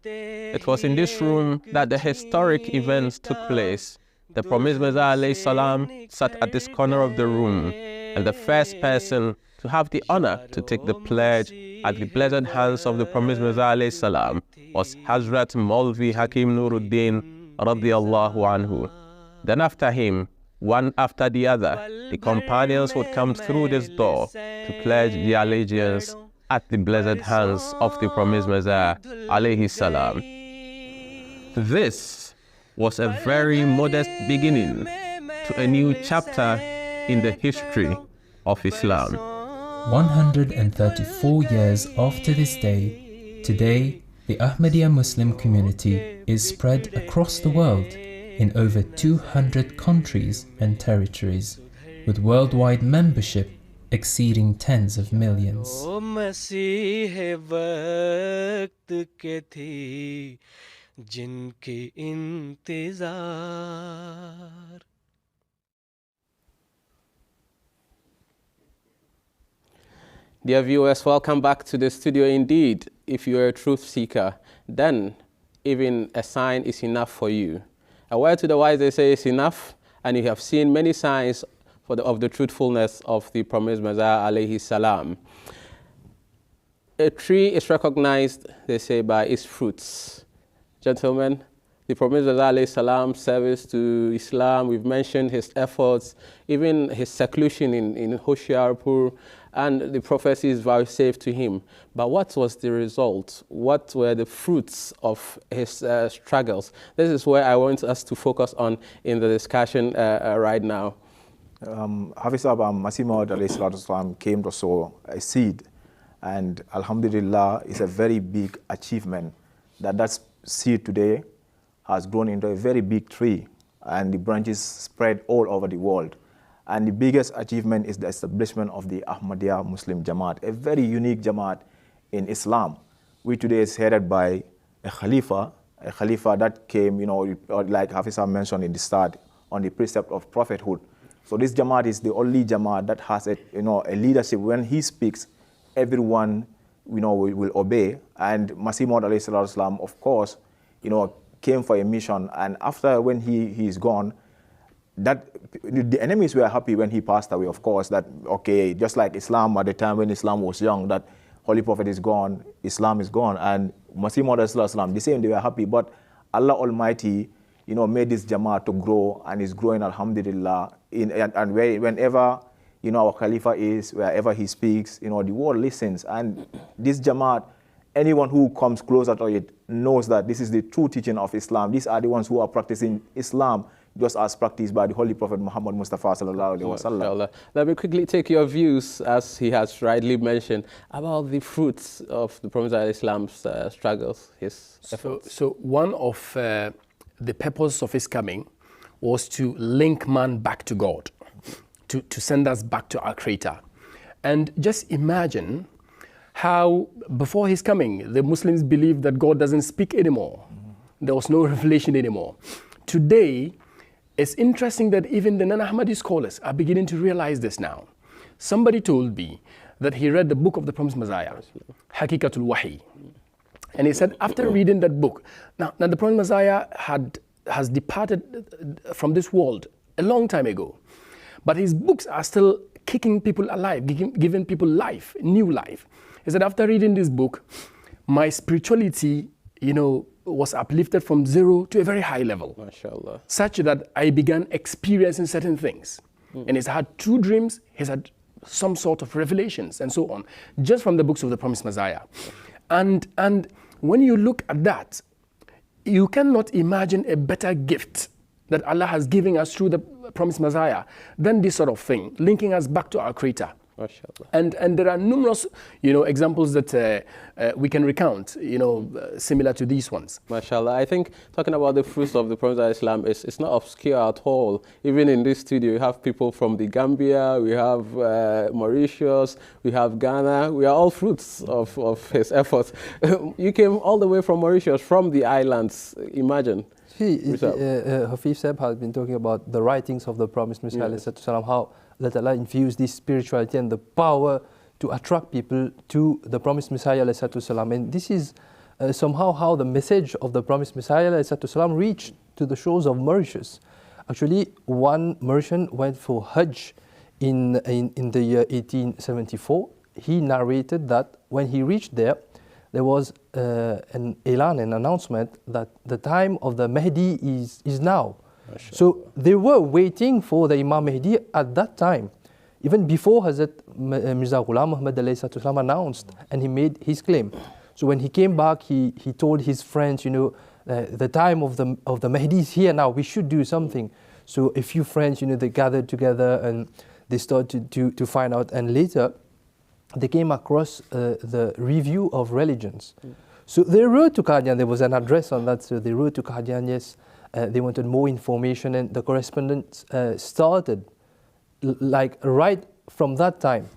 It was in this room that the historic events took place. The promised Messiah alayhi salam sat at this corner of the room, and the first person to have the honor to take the pledge at the blessed hands of the promised Messiah alayhi salam was Hazrat Maulvi Hakim Nuruddin radiyallahu anhu. Then after him, one after the other, the companions would come through this door to pledge the allegiance at the blessed hands of the promised Messiah alayhi salam. This was a very modest beginning to a new chapter in the history of Islam. 134 years after this day, today the Ahmadiyya Muslim community is spread across the world in over 200 countries and territories, with worldwide membership exceeding tens of millions. Dear viewers, welcome back to the studio. Indeed, if you are a truth seeker, then even a sign is enough for you. A word to the wise, they say, is enough, and you have seen many signs of the truthfulness of the promised Messiah alayhi salam. A tree is recognized, they say, by its fruits. Gentlemen, the promised Messiah alayhi salam service to Islam, we've mentioned his efforts, even his seclusion in Hoshiarpur, and the prophecies vouchsafed to him. But what was the result? What were the fruits of his struggles? This is where I want us to focus on in the discussion right now. Hafiz Masih Maud alayhi salatu wasalam came to sow a seed, and alhamdulillah, it's a very big achievement that seed today has grown into a very big tree, and the branches spread all over the world. And the biggest achievement is the establishment of the Ahmadiyya Muslim Jamaat, a very unique Jamaat in Islam, which today is headed by a Khalifa that came, like Hafiz mentioned in the start, on the precept of prophethood. So this Jamaat is the only Jamaat that has a leadership. When he speaks, everyone will obey. And Masih Maud alayhi salatu wasalam, of course, came for a mission. And after, when he is gone, that the enemies were happy when he passed away, of course, that, okay, just like Islam at the time when Islam was young, that Holy Prophet is gone, Islam is gone. And Masih Maud alayhi salatu wasalam, the same, they were happy. But Allah Almighty, made this Jama'at to grow, and is growing, alhamdulillah. And whenever, our Khalifa is, wherever he speaks, the world listens. And this Jama'at, anyone who comes closer to it knows that this is the true teaching of Islam. These are the ones who are practicing Islam just as practiced by the Holy Prophet Muhammad Mustafa sallallahu alaihi wasallam. Let me quickly take your views, as he has rightly mentioned, about the fruits of the Prophet Islam's struggles, his efforts. So one of the purpose of his coming was to link man back to God, to send us back to our Creator. And just imagine how before his coming, the Muslims believed that God doesn't speak anymore. There was no revelation anymore. Today, it's interesting that even the non-Ahmadi scholars are beginning to realize this now. Somebody told me that he read the book of the Promised Messiah, Hakikatul Wahi. And he said, after reading that book, now the Promised Messiah has departed from this world a long time ago. But his books are still kicking people alive, giving people life, new life. He said, after reading this book, my spirituality, was uplifted from 0 to a very high level. MashaAllah. Such that I began experiencing certain things. And he's had 2 dreams, he's had some sort of revelations and so on, just from the books of the Promised Messiah. And when you look at that, you cannot imagine a better gift that Allah has given us through the Promised Messiah than this sort of thing, linking us back to our Creator. And there are numerous, examples that we can recount, similar to these ones. MashaAllah. I think talking about the fruits of the Prophet of Islam it's not obscure at all. Even in this studio, we have people from the Gambia, we have Mauritius, we have Ghana. We are all fruits of his efforts. You came all the way from Mauritius, from the islands. Imagine. Hafiz Seb has been talking about the writings of the Promised Messiah, how that Allah infused this spirituality and the power to attract people to the Promised Messiah, and this is somehow how the message of the Promised Messiah reached to the shores of Mauritius. Actually, one Mauritian went for Hajj in the year 1874. He narrated that when he reached there was an announcement that the time of the Mahdi is now. So they were waiting for the Imam Mahdi at that time, even before Hazrat Mirza Ghulam Muhammad announced and he made his claim. So when he came back, he told his friends, the time of the Mahdi is here now, we should do something. So a few friends, they gathered together and they started to find out, and later they came across the Review of Religions. So they wrote to Qadian, there was an address on that, so they wrote to Qadian, yes, they wanted more information, and the correspondence started like right from that time.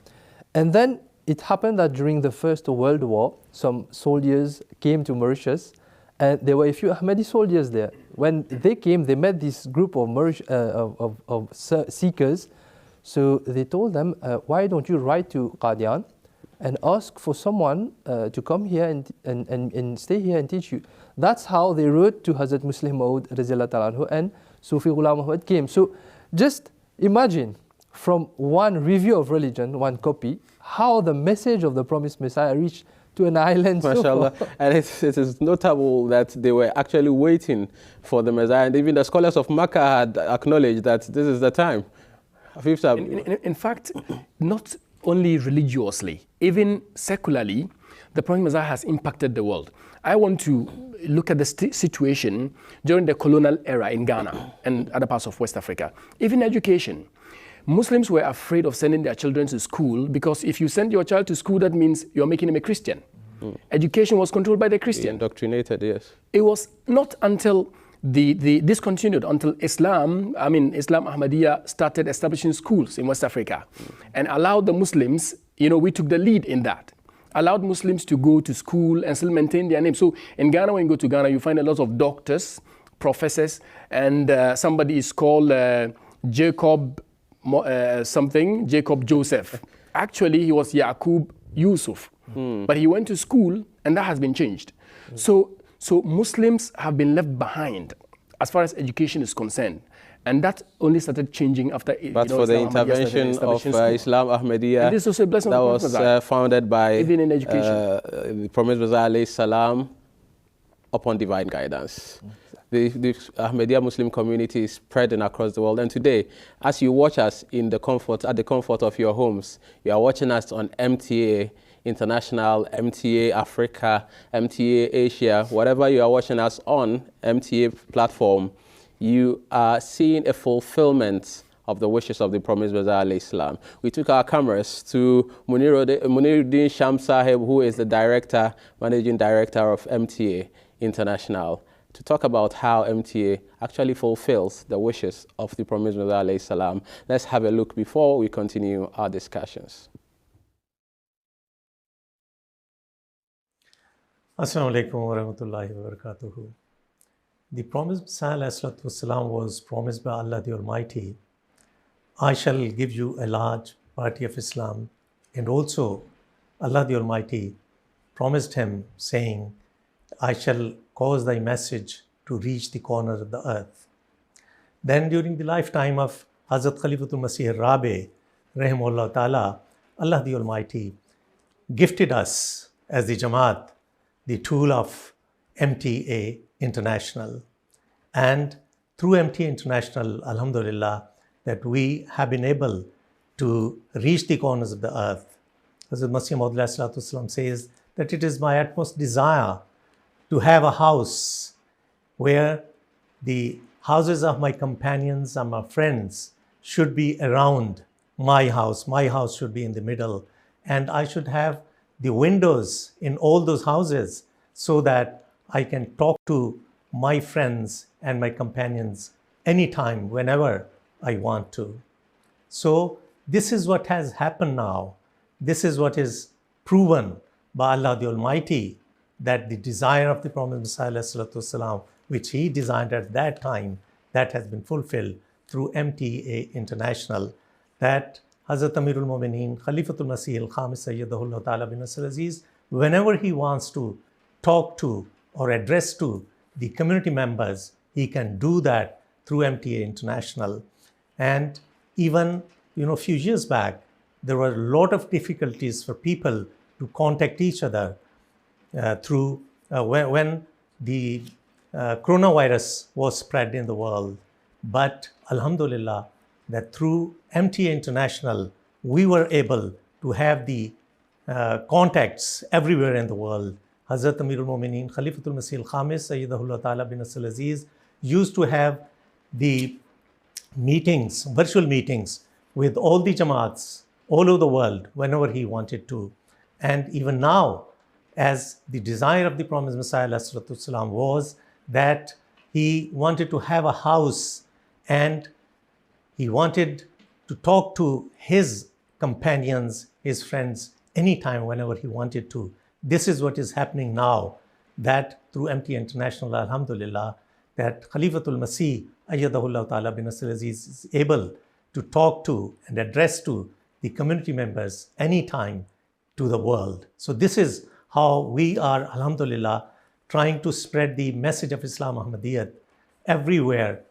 And then it happened that during the First World War, some soldiers came to Mauritius, and there were a few Ahmadi soldiers there. When they came, they met this group of seekers. So they told them, why don't you write to Qadian and ask for someone to come here and stay here and teach you. That's how they wrote to Hazrat Musleh Maud and Sufi Ghulam Ahmad came. So just imagine, from one Review of Religion, one copy, how the message of the Promised Messiah reached to an island. MashaAllah. And it is notable that they were actually waiting for the Messiah, and even the scholars of Makkah had acknowledged that this is the time. In fact, not only religiously, even secularly, the Prophet Messiah has impacted the world. I want to look at the situation during the colonial era in Ghana and other parts of West Africa. Even education. Muslims were afraid of sending their children to school because if you send your child to school, that means you're making him a Christian. Education was controlled by the Christian. Indoctrinated, yes. It was not until this continued until Islam Ahmadiyya started establishing schools in West Africa and allowed the Muslims, we took the lead in that, allowed Muslims to go to school and still maintain their name. So in Ghana, when you go to Ghana, you find a lot of doctors, professors, and somebody is called Jacob Joseph. Actually, he was Yaqub Yusuf. But he went to school, and that has been changed. So Muslims have been left behind as far as education is concerned. And that only started changing after But for the intervention of Islam Ahmadiyya, this was a blessing that was founded by even in education. The Promised Messiah alayhi salam upon divine guidance. The Ahmadiyya Muslim community is spreading across the world. And today, as you watch us at the comfort of your homes, you are watching us on MTA International, MTA Africa, MTA Asia, whatever you are watching us on, MTA platform, you are seeing a fulfillment of the wishes of the Promised Messiah alayhi salam. We took our cameras to Muniruddin Sham Sahib, who is the managing director of MTA International, to talk about how MTA actually fulfills the wishes of the Promised Messiah alayhi salam. Let's have a look before we continue our discussions. Assalamu alaikum wa rahmatullahi wa barakatuhu. The Promised Messiah ﷺ was promised by Allah the Almighty, I shall give you a large party of Islam. And also Allah the Almighty promised him, saying, I shall cause thy message to reach the corners of the earth. Then during the lifetime of Hazrat Khalifatul Masih Rabi, rahimahullah ta'ala, Allah the Almighty gifted us as the Jamaat the tool of MTA International. And through MTA International, alhamdulillah, that we have been able to reach the corners of the earth. Hazrat Masih Maud says that it is my utmost desire to have a house where the houses of my companions and my friends should be around my house. My house should be in the middle. And I should have the windows in all those houses so that I can talk to my friends and my companions anytime, whenever I want to. So this is what has happened now. This is what is proven by Allah the Almighty, that the desire of the Promised Messiah ﷺ, which he designed at that time, that has been fulfilled through MTA International, that Hazrat Amirul Mu'mineen, Khalifatul Masih al-Khamis Sayyidahullah Ta'ala bin Nasr Aziz, whenever he wants to talk to or address to the community members, he can do that through MTA International. And even, a few years back, there were a lot of difficulties for people to contact each other when the coronavirus was spread in the world. But alhamdulillah, that through MTA International, we were able to have the contacts everywhere in the world. Hazrat Amirul Mu'mineen, Khalifatul Masih al-Khamis, Sayyidahullah Ta'ala bin Nasr Aziz, used to have the meetings, virtual meetings, with all the Jamaats all over the world whenever he wanted to. And even now, as the desire of the Promised Messiah ﷺ was that he wanted to have a house and he wanted to talk to his companions, his friends, anytime, whenever he wanted to. This is what is happening now, that through MTA International, alhamdulillah, that Khalifatul Masih, Ayyadahullah Ta'ala bin Nasr Aziz, is able to talk to and address to the community members anytime to the world. So this is how we are, alhamdulillah, trying to spread the message of Islam Ahmadiyyat everywhere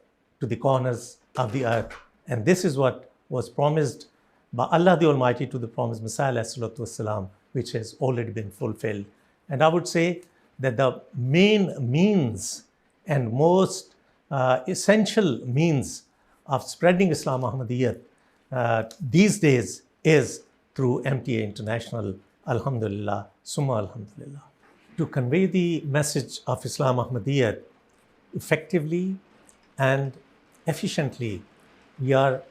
to the corners of the earth. And this is what was promised by Allah the Almighty to the Promised Messiah ﷺ, which has already been fulfilled. And I would say that the main means and most essential means of spreading Islam Ahmadiyyat these days is through MTA International, alhamdulillah, summa alhamdulillah. To convey the message of Islam Ahmadiyyat effectively and efficiently, we are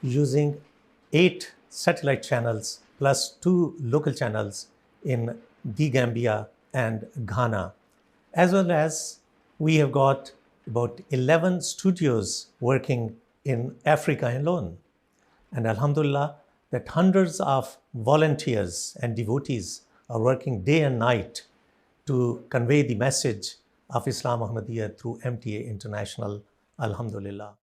using 8 satellite channels plus 2 local channels in The Gambia and Ghana, as well as we have got about 11 studios working in Africa alone. And alhamdulillah, that hundreds of volunteers and devotees are working day and night to convey the message of Islam Ahmadiyyat through MTA International, alhamdulillah.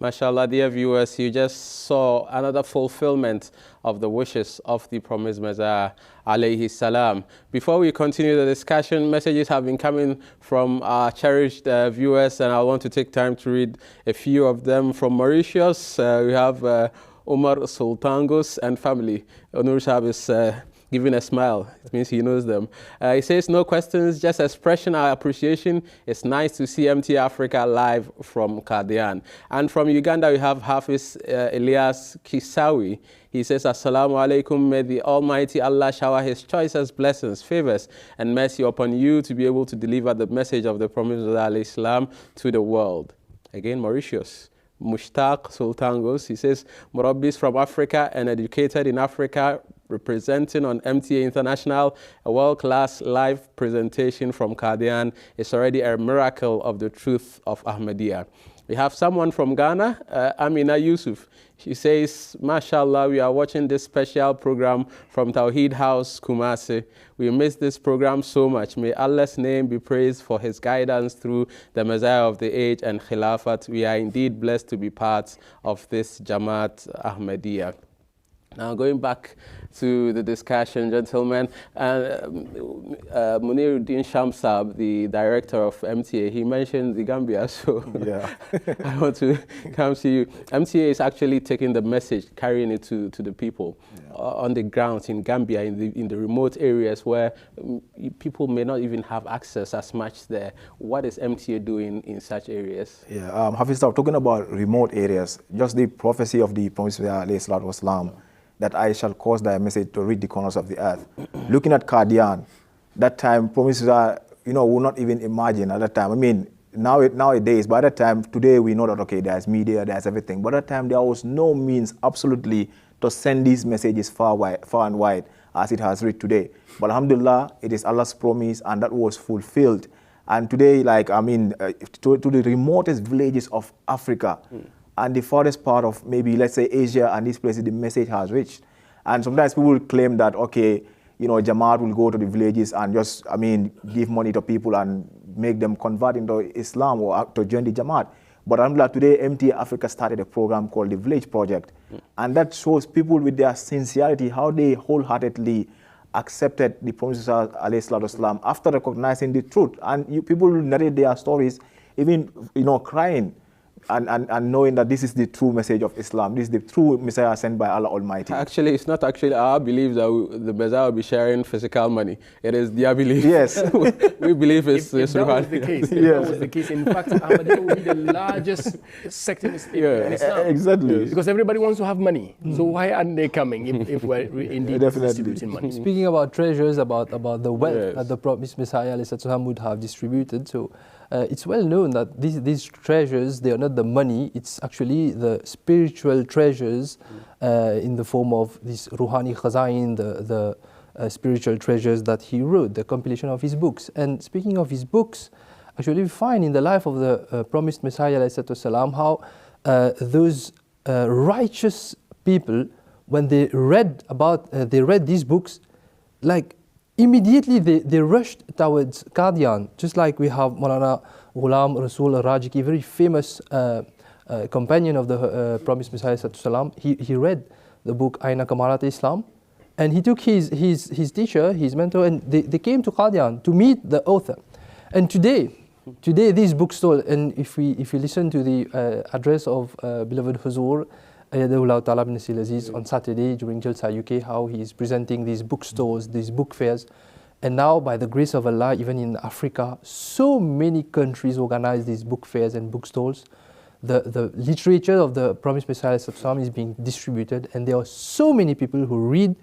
MashaAllah, dear viewers, you just saw another fulfillment of the wishes of the promised Messiah, alayhi salam. Before we continue the discussion, messages have been coming from our cherished viewers, and I want to take time to read a few of them. From Mauritius, we have Omar Sultangos and family. Onur Shab is giving a smile. It means he knows them. He says, no questions, just expression our appreciation. It's nice to see MTA Africa live from Qadian. And from Uganda, we have Hafiz Elias Kisawi. He says, Assalamu alaikum. May the Almighty Allah shower His choicest blessings, favors, and mercy upon you to be able to deliver the message of the Prophet of Islam to the world. Again, Mauritius. Mushtaq Sultangos, he says, Murabbis from Africa and educated in Africa, representing on MTA International, a world-class live presentation from Qadian is already a miracle of the truth of Ahmadiyya. We have someone from Ghana, Amina Yusuf. She says, MashaAllah, we are watching this special program from Tawheed House, Kumasi. We miss this program so much. May Allah's name be praised for His guidance through the Messiah of the age and Khilafat. We are indeed blessed to be part of this Jamaat Ahmadiyya. Now, going back to the discussion, gentlemen, Muniruddin Shamsab, the director of MTA, he mentioned the Gambia, so yeah. I want to come to you. MTA is actually taking the message, carrying it to the people on the ground in Gambia, in the remote areas where people may not even have access as much there. What is MTA doing in such areas? Yeah, Hafiz, talking about remote areas, just the prophecy of the Prophet ﷺ, that I shall cause thy message to reach the corners of the earth. Looking at Qadian, that time promises are, will not even imagine at that time. I mean, nowadays, by that time, today we know that, okay, there's media, there's everything. But at that time, there was no means absolutely to send these messages far and wide as it has reached today. But alhamdulillah, it is Allah's promise, and that was fulfilled. And today, to the remotest villages of Africa, and the farthest part of maybe, let's say, Asia and these places, the message has reached. And sometimes people claim that, okay, Jamaat will go to the villages and just, give money to people and make them convert into Islam or to join the Jamaat. But alhamdulillah, today, MTA Africa started a program called the Village Project. And that shows people with their sincerity, how they wholeheartedly accepted the promises of ﷺ after recognizing the truth. And people narrate their stories, even, crying. And knowing that this is the true message of Islam, this is the true Messiah sent by Allah Almighty. Actually, it's not actually our belief that the Messiah will be sharing physical money. It is their belief. Yes. We believe it's if that was the case. If that was the case, in fact, Ahmadiyya will be the largest sect in Islam. Exactly. Because everybody wants to have money. So why aren't they coming if we're indeed distributing money? Speaking about treasures, about the wealth that the Prophet Messiah would have distributed, so it's well known that these treasures, they are not the money, it's actually the spiritual treasures in the form of this Ruhani Khazain, the spiritual treasures that he wrote, the compilation of his books. And speaking of his books, actually we find in the life of the promised Messiah ﷺ how those righteous people, when they read these books, like immediately they rushed towards Qadian, just like we have Maulana Ghulam Rasul Rajiki, very famous companion of the promised Messiah ﷺ. He read the book Aina Kamalat Islam, and he took his teacher, his mentor, and they came to Qadian to meet the author. And today this bookstall, and if we listen to the address of beloved Huzur Ayadullah Ta'ala bin Nasir Aziz on Saturday during Jalsa UK, how he is presenting these bookstores, these book fairs. And now, by the grace of Allah, even in Africa, so many countries organize these book fairs and bookstalls. The literature of the promised Messiah is being distributed, and there are so many people who read,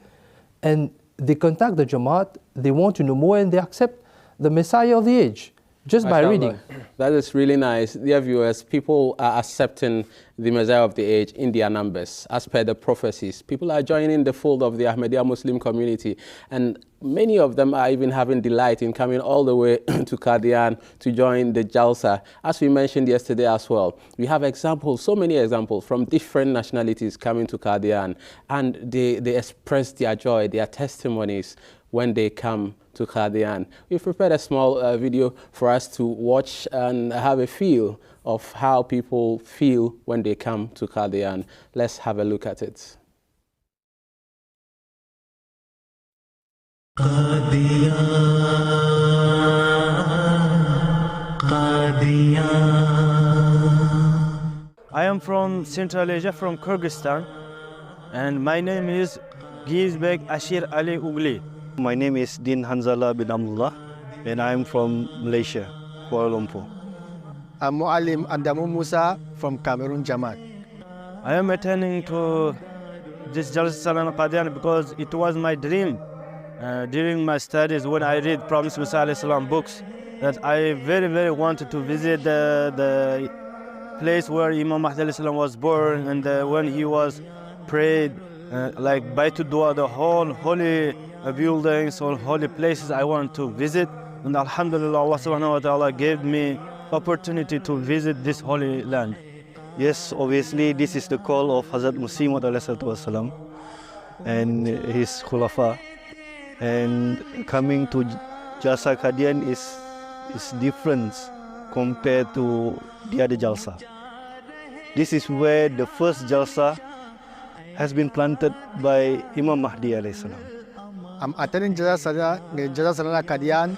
and they contact the Jamaat, they want to know more, and they accept the Messiah of the age just by reading. That is really nice. Dear viewers, people are accepting the Messiah of the age in their numbers, as per the prophecies. People are joining the fold of the Ahmadiyya Muslim community, and many of them are even having delight in coming all the way to Qadian to join the Jalsa. As we mentioned yesterday as well, we have examples, so many examples from different nationalities coming to Qadian, and they express their joy, their testimonies. when they come to Qadian. We've prepared a small video for us to watch and have a feel of how people feel when they come to Qadian. Let's have a look at it. I am from Central Asia, from Kyrgyzstan, and my name is Gizbek Ashir Ali Ugli. My name is Din Hanzala bin Abdullah, and I am from Malaysia, Kuala Lumpur. I'm Mualim Andamu Musa from Cameroon, Jamaat. I am attending to this Jalsa Salana Qadian because it was my dream during my studies when I read Prophet Musa books that I very wanted to visit the place where Imam Mahdi was born and when he was prayed, like Baytul Dua, the whole holy buildings or holy places I want to visit. And Alhamdulillah, Allah subhanahu wa ta'ala gave me opportunity to visit this holy land. Yes, obviously this is the call of Hazrat Muslim Maud and his Khulafa. And coming to Jalsa Qadian is different compared to the other Jalsa. This is where the first Jalsa has been planted by Imam Mahdi alayhi salam. I'm attending Jalsa Salana Qadian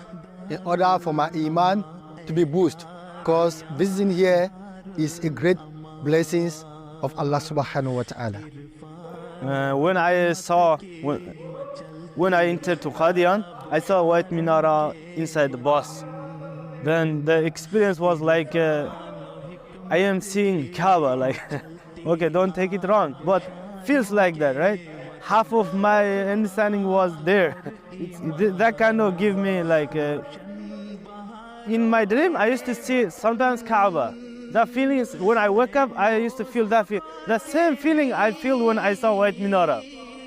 in order for my Iman to be boosted, because visiting here is a great blessing of Allah subhanahu wa ta'ala. When I entered to Qadian, I saw a white minara inside the bus. Then the experience was like I am seeing Kaaba, like okay, don't take it wrong, but feels like that, right? Half of my understanding was there. That kind of give me like in my dream I used to see sometimes Kaaba. That feeling is when I wake up, I used to feel that the same feeling I feel when I saw white minara.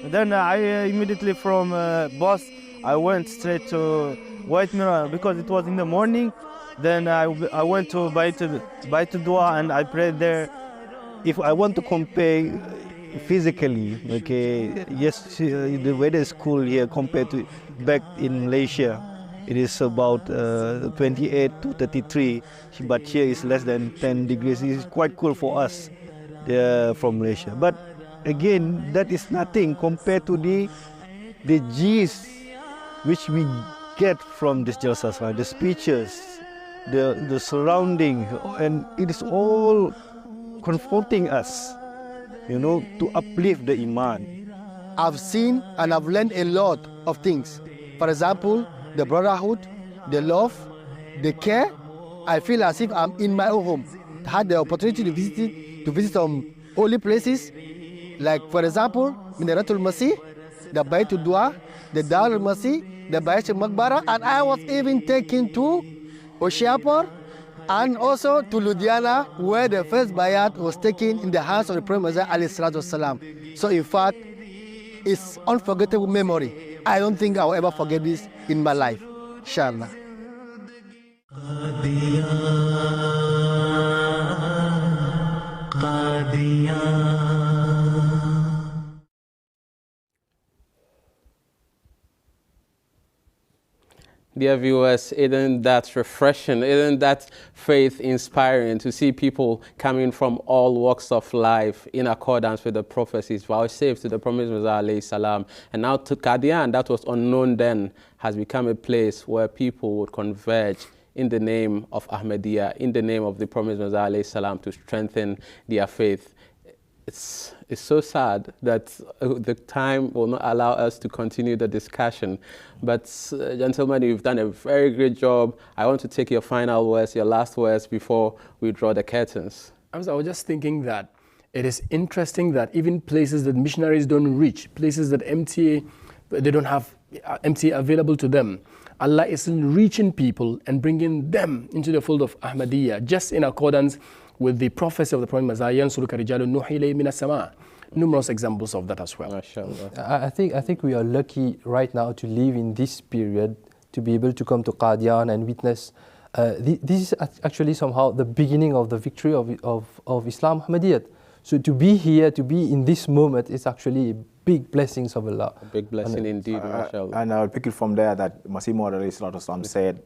Then I immediately from bus I went straight to white minara because it was in the morning. Then I went to Baytul Dua and I prayed there. If I want to compare physically, okay, yes, the weather is cool here compared to back in Malaysia. It is about 28 to 33, but here is less than 10 degrees. It is quite cool for us from Malaysia. But again, that is nothing compared to the G's which we get from this Jalsa, the speeches, the surrounding, and it is all confronting us, you know, to uplift the Iman. I've seen and I've learned a lot of things. For example, the brotherhood, the love, the care. I feel as if I'm in my own home. I had the opportunity to visit some holy places, like for example, Minaratul Masih, the Baytul Dua, the Darul Masih, the Bayt al-Maqbara, and I was even taken to Hoshiarpur and also to Ludhiana, where the first bayat was taken in the hands of the Prophet Muhammad alayhi salatu wasalam. So in fact, it's unforgettable memory. I don't think I'll ever forget this in my life, inshallah. Dear viewers, isn't that refreshing? Isn't that faith inspiring to see people coming from all walks of life in accordance with the prophecies vouchsafed to the Prophet alayhi salam? And now to Qadian, that was unknown then, has become a place where people would converge in the name of Ahmadiyya, in the name of the Prophet alayhi salam, to strengthen their faith. It's so sad that the time will not allow us to continue the discussion. But gentlemen, you've done a very great job. I want to take your final words, your last words before we draw the curtains. I was just thinking that it is interesting that even places that missionaries don't reach, places that MTA, they don't have MTA available to them, Allah is reaching people and bringing them into the fold of Ahmadiyya, just in accordance with the prophecy of the Prophet Messiah, numerous examples of that as well. I think we are lucky right now to live in this period, to be able to come to Qadian and witness. This is actually somehow the beginning of the victory of Islam Ahmadiyyat. So to be here, to be in this moment is actually big blessings of Allah. A big blessing indeed, mashallah. And I'll pick it from there that Masih Maud alayhi said,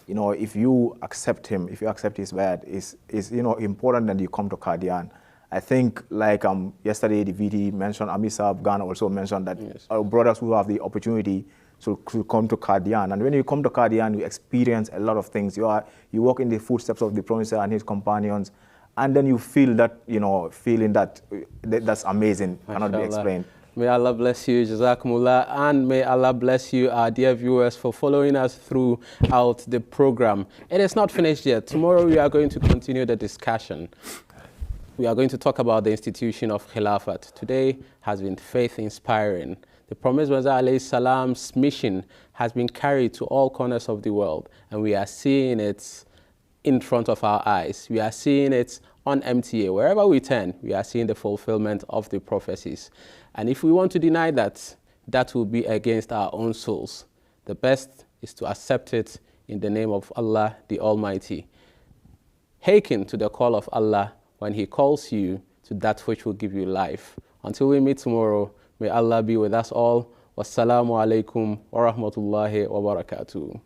you know, if you accept him, if you accept his word, is you know, important that you come to Qadian. I think, like yesterday, the VT mentioned, Amisa Ghana also mentioned that our brothers who have the opportunity to come to Qadian. And when you come to Qadian, you experience a lot of things. You walk in the footsteps of the Promised and his companions, and then you feel that, you know, feeling that's amazing, cannot be explained. May Allah bless you, Jazakumullah, and may Allah bless you, our dear viewers, for following us throughout the program. It is not finished yet. Tomorrow we are going to continue the discussion. We are going to talk about the institution of Khilafat. Today has been faith-inspiring. The Promised Messiah alayhi salam's mission has been carried to all corners of the world, and we are seeing it in front of our eyes. We are seeing it on MTA. Wherever we turn, we are seeing the fulfillment of the prophecies. And if we want to deny that, that will be against our own souls. The best is to accept it in the name of Allah the Almighty. Hearken to the call of Allah when He calls you to that which will give you life. Until we meet tomorrow, may Allah be with us all. Wassalamu alaikum wa rahmatullahi wa barakatuh.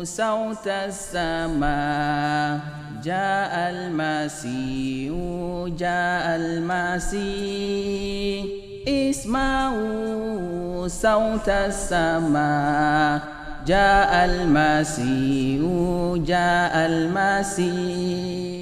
صوت السماء جاء المسيح جاء المسيح اسمعوا صوت السماء جاء المسيح جاء المسيح